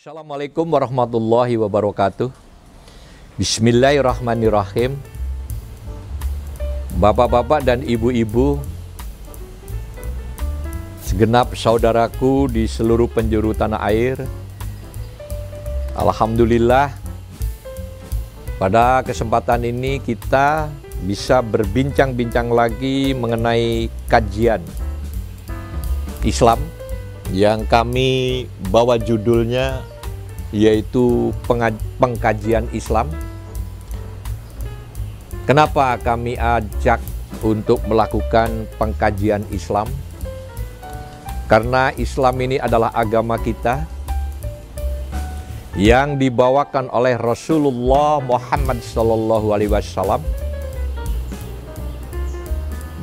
Assalamualaikum warahmatullahi wabarakatuh. Bismillahirrahmanirrahim. Bapak-bapak dan ibu-ibu, segenap saudaraku di seluruh penjuru tanah air, alhamdulillah pada kesempatan ini kita bisa berbincang-bincang lagi mengenai kajian Islam yang kami bawa judulnya yaitu pengkajian Islam. Kenapa kami ajak untuk melakukan pengkajian Islam? Karena Islam ini adalah agama kita yang dibawakan oleh Rasulullah Muhammad SAW,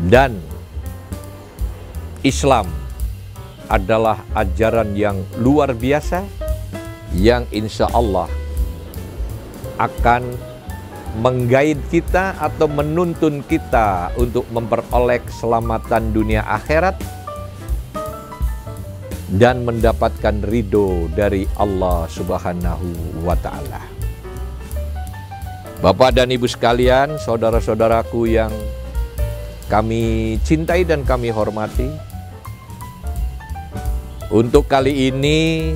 dan Islam adalah ajaran yang luar biasa yang insya Allah akan menggait kita atau menuntun kita untuk memperoleh keselamatan dunia akhirat dan mendapatkan ridho dari Allah Subhanahu wa Ta'ala. Bapak dan Ibu sekalian, saudara-saudaraku yang kami cintai dan kami hormati, untuk kali ini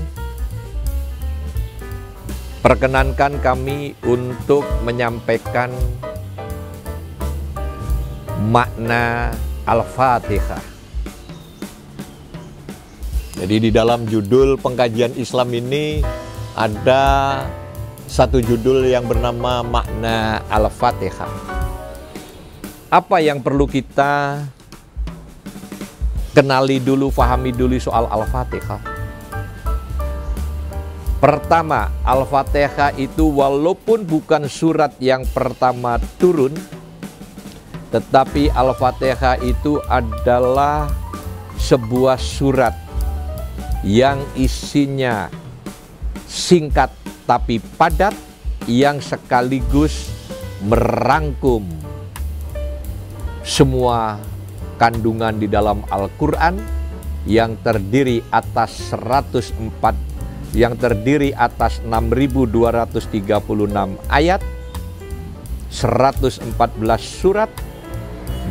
perkenankan kami untuk menyampaikan makna Al-Fatihah. Jadi di dalam judul pengkajian Islam ini ada satu judul yang bernama makna Al-Fatihah. Apa yang perlu kita kenali dulu, pahami dulu soal Al-Fatihah? Pertama, Al-Fatihah itu walaupun bukan surat yang pertama turun, tetapi Al-Fatihah itu adalah sebuah surat yang isinya singkat tapi padat, yang sekaligus merangkum semua kandungan di dalam Al-Quran yang terdiri atas 6.236 ayat, 114 surat,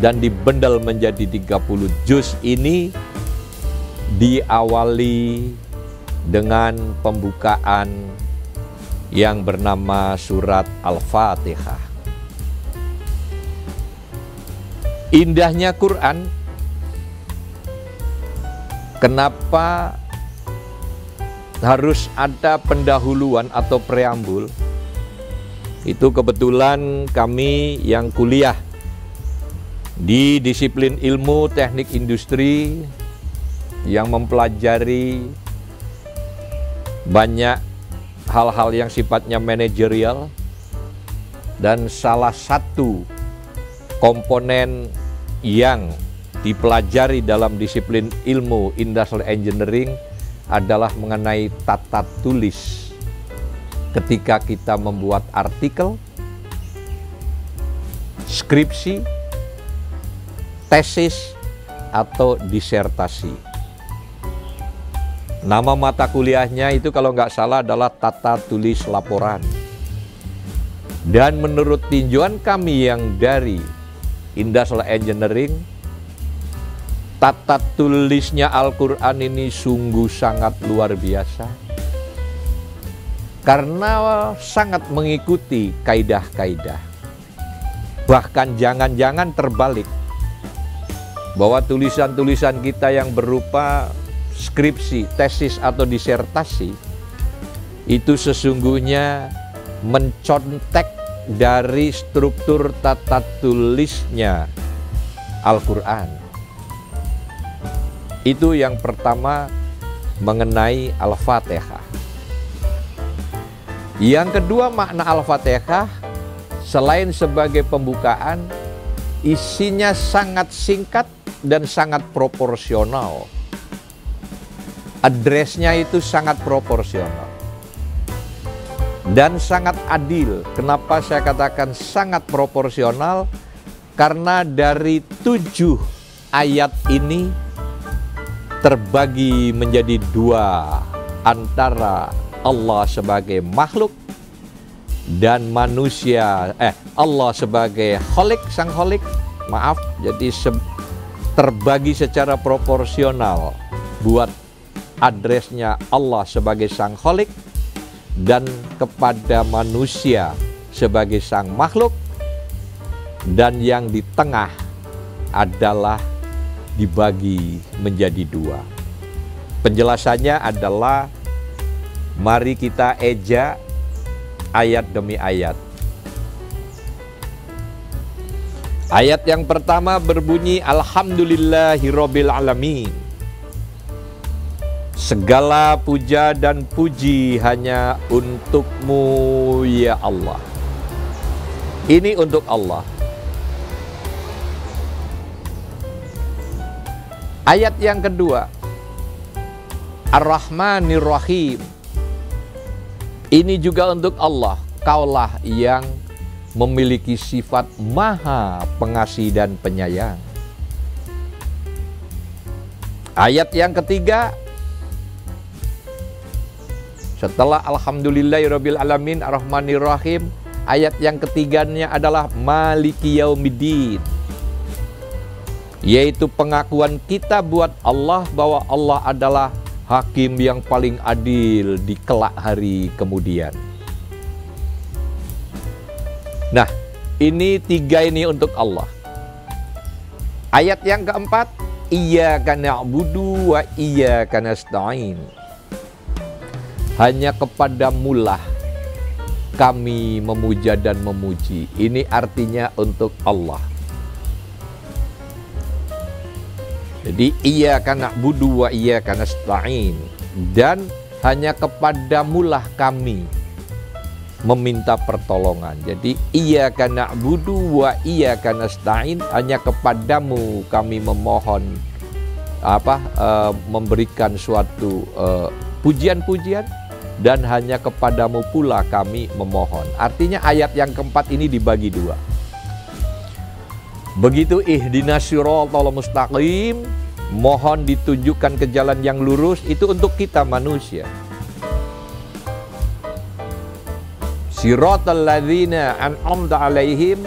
dan dibendel menjadi 30 juz. Ini diawali dengan pembukaan yang bernama surat Al-Fatihah. Indahnya Quran, kenapa harus ada pendahuluan atau preambul? Itu kebetulan kami yang kuliah di disiplin ilmu teknik industri yang mempelajari banyak hal-hal yang sifatnya manajerial, dan salah satu komponen yang dipelajari dalam disiplin ilmu industrial engineering adalah mengenai tata tulis ketika kita membuat artikel, skripsi, tesis, atau disertasi. Nama mata kuliahnya itu kalau nggak salah adalah tata tulis laporan. Dan menurut tinjauan kami yang dari industrial engineering, tata tulisnya Al-Quran ini sungguh sangat luar biasa, karena sangat mengikuti kaidah-kaidah. Bahkan jangan-jangan terbalik, bahwa tulisan-tulisan kita yang berupa skripsi, tesis, atau disertasi itu sesungguhnya mencontek dari struktur tata tulisnya Al-Quran. Itu yang pertama mengenai Al-Fatihah. Yang kedua, makna Al-Fatihah selain sebagai pembukaan, isinya sangat singkat dan sangat proporsional. Addressnya itu sangat proporsional dan sangat adil. Kenapa saya katakan sangat proporsional? Karena dari 7 ayat ini terbagi menjadi 2 antara Allah sebagai makhluk dan manusia, Allah sebagai kholik, sang kholik, maaf, jadi terbagi secara proporsional buat addressnya Allah sebagai sang kholik dan kepada manusia sebagai sang makhluk, dan yang di tengah adalah dibagi menjadi dua. Penjelasannya adalah mari kita eja ayat demi ayat. Ayat yang pertama berbunyi Alhamdulillahirabbil alamin. Segala puja dan puji hanya untuk-Mu ya Allah. Ini untuk Allah. Ayat yang kedua Ar-Rahmanir Rahim. Ini juga untuk Allah. Kaulah yang memiliki sifat maha pengasih dan penyayang. Ayat yang ketiga, setelah Alhamdulillahirabbil alamin Ar-Rahmanir Rahim, ayat yang ketiganya adalah Maliki Yaumiddin, yaitu pengakuan kita buat Allah bahwa Allah adalah hakim yang paling adil di kelak hari kemudian. Nah, ini tiga ini untuk Allah. Ayat yang keempat, Iyyaka na'budu wa iyyaka nasta'in. Hanya kepadamulah kami memuja dan memuji. Ini artinya untuk Allah. Jadi iyyaka na'budu wa iyyaka nasta'in, dan hanya kepadamulah kami meminta pertolongan. Jadi iyyaka na'budu wa iyyaka nasta'in, hanya kepadamu kami memohon memberikan suatu pujian-pujian, dan hanya kepadamu pula kami memohon. Artinya ayat yang keempat ini dibagi dua. Begitu ihdinas siratal mustaqim, mohon ditunjukkan ke jalan yang lurus, itu untuk kita manusia. Siratal ladzina an'amta alaihim,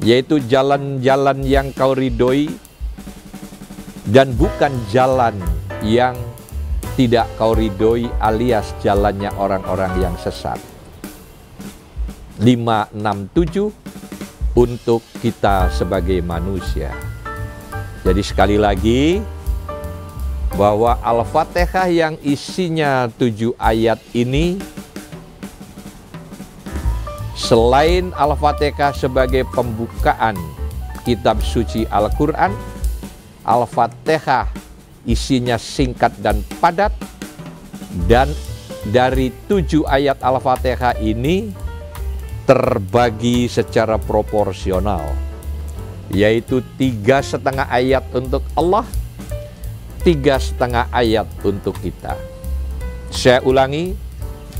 yaitu jalan-jalan yang kau ridhoi dan bukan jalan yang tidak kau ridhoi, alias jalannya orang-orang yang sesat. 5, 6, 7 untuk kita sebagai manusia. Jadi sekali lagi, bahwa Al-Fatihah yang isinya 7 ayat ini, selain Al-Fatihah sebagai pembukaan kitab suci Al-Quran, Al-Fatihah isinya singkat dan padat, dan dari 7 ayat Al-Fatihah ini terbagi secara proporsional, yaitu 3,5 ayat untuk Allah, 3,5 ayat untuk kita. Saya ulangi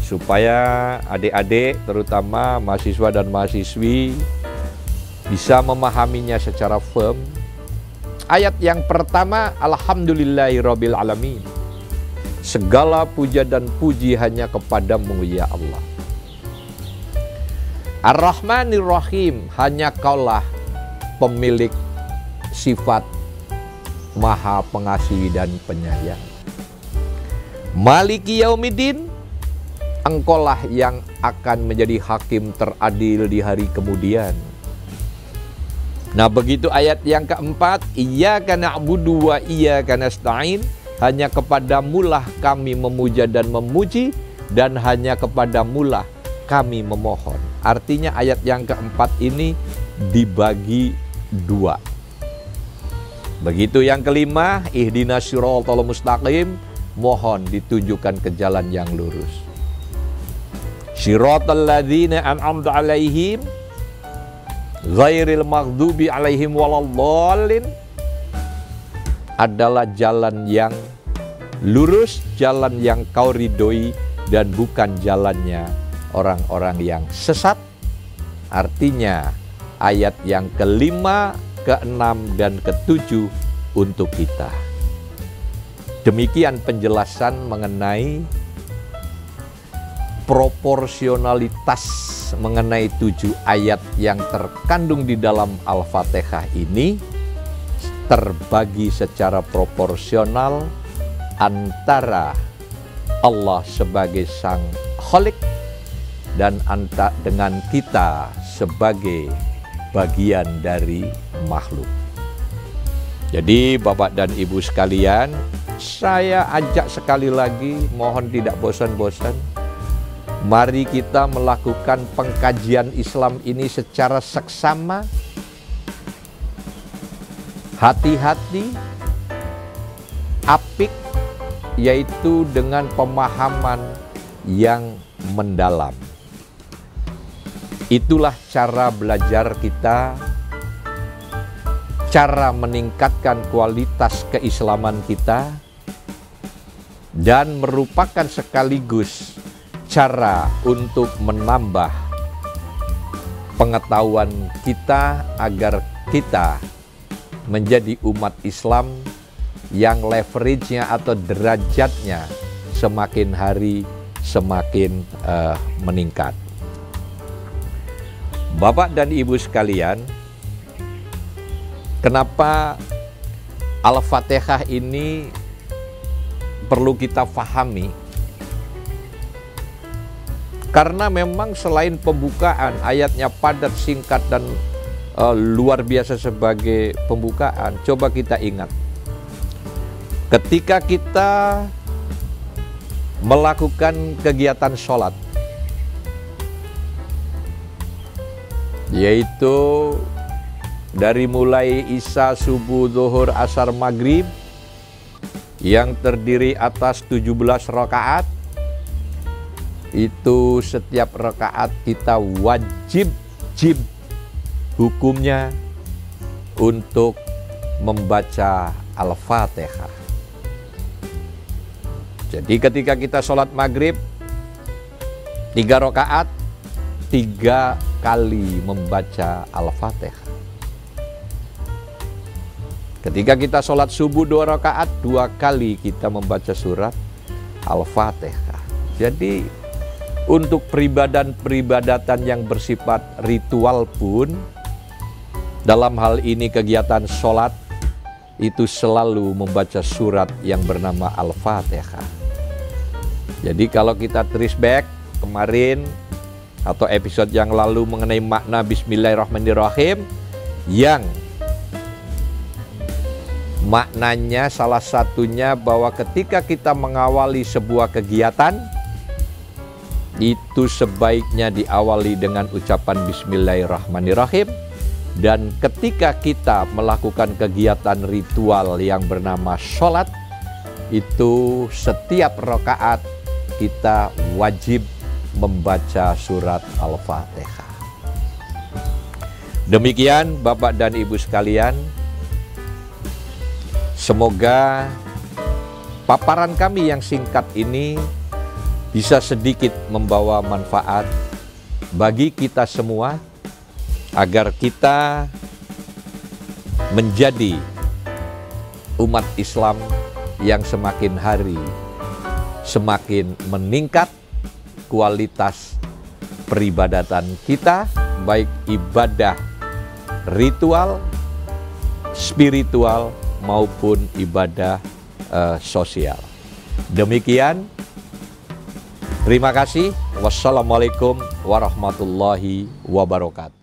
supaya adik-adik, terutama mahasiswa dan mahasiswi, bisa memahaminya secara firm. Ayat yang pertama, Alhamdulillahirabbil alamin. Segala puja dan puji hanya kepadamu ya Allah. Ar-Rahmanir Rahim, hanya Kaulah pemilik sifat maha pengasih dan penyayang. Maliki Yaumiddin, Engkaulah yang akan menjadi hakim teradil di hari kemudian. Nah, begitu ayat yang keempat, Iyyaka na'budu wa iyyaka nasta'in, hanya kepadamulah kami memuja dan memuji, dan hanya kepadamulah kami memohon. Artinya ayat yang keempat ini dibagi dua. Begitu yang kelima, ihdinas siratal mustaqim, mohon ditunjukkan ke jalan yang lurus. Siratal ladzina an'amta alaihim ghairil maghdubi alaihim waladdallin, adalah jalan yang lurus, jalan yang kau ridhoi, dan bukan jalannya orang-orang yang sesat. Artinya ayat yang kelima, keenam, dan ketujuh untuk kita. Demikian penjelasan mengenai proporsionalitas mengenai 7 ayat yang terkandung di dalam Al-Fatihah ini terbagi secara proporsional antara Allah sebagai Sang Khalik dan dengan kita sebagai bagian dari makhluk. Jadi Bapak dan Ibu sekalian, saya ajak sekali lagi, mohon tidak bosan-bosan, mari kita melakukan pengkajian Islam ini secara seksama, hati-hati, apik, yaitu dengan pemahaman yang mendalam. Itulah cara belajar kita, cara meningkatkan kualitas keislaman kita, dan merupakan sekaligus cara untuk menambah pengetahuan kita agar kita menjadi umat Islam yang leverage-nya atau derajatnya semakin hari semakin meningkat. Bapak dan Ibu sekalian, kenapa Al-Fatihah ini perlu kita pahami? Karena memang selain pembukaan, ayatnya padat, singkat, dan luar biasa sebagai pembukaan. Coba kita ingat, ketika kita melakukan kegiatan sholat, yaitu dari mulai Isya, Subuh, Zuhur, Asar, Maghrib, yang terdiri atas 17 rakaat, itu setiap rakaat kita wajib hukumnya untuk membaca Al-Fatihah. Jadi ketika kita sholat maghrib 3 rakaat, 3 kali membaca Al-Fatihah. Ketika kita sholat subuh 2 rakaat, 2 kali kita membaca surat Al-Fatihah. Jadi untuk peribadatan yang bersifat ritual pun, dalam hal ini kegiatan sholat, itu selalu membaca surat yang bernama Al-Fatihah. Jadi kalau kita trace back kemarin atau episode yang lalu mengenai makna Bismillahirrahmanirrahim, yang maknanya salah satunya bahwa ketika kita mengawali sebuah kegiatan, itu sebaiknya diawali dengan ucapan Bismillahirrahmanirrahim. Dan ketika kita melakukan kegiatan ritual yang bernama sholat, itu setiap rakaat kita wajib membaca surat Al-Fatihah. Demikian Bapak dan Ibu sekalian, semoga paparan kami yang singkat ini bisa sedikit membawa manfaat bagi kita semua, agar kita menjadi umat Islam yang semakin hari semakin meningkat kualitas peribadatan kita, baik ibadah ritual, spiritual, maupun ibadah sosial. Demikian, terima kasih. Wassalamualaikum warahmatullahi wabarakatuh.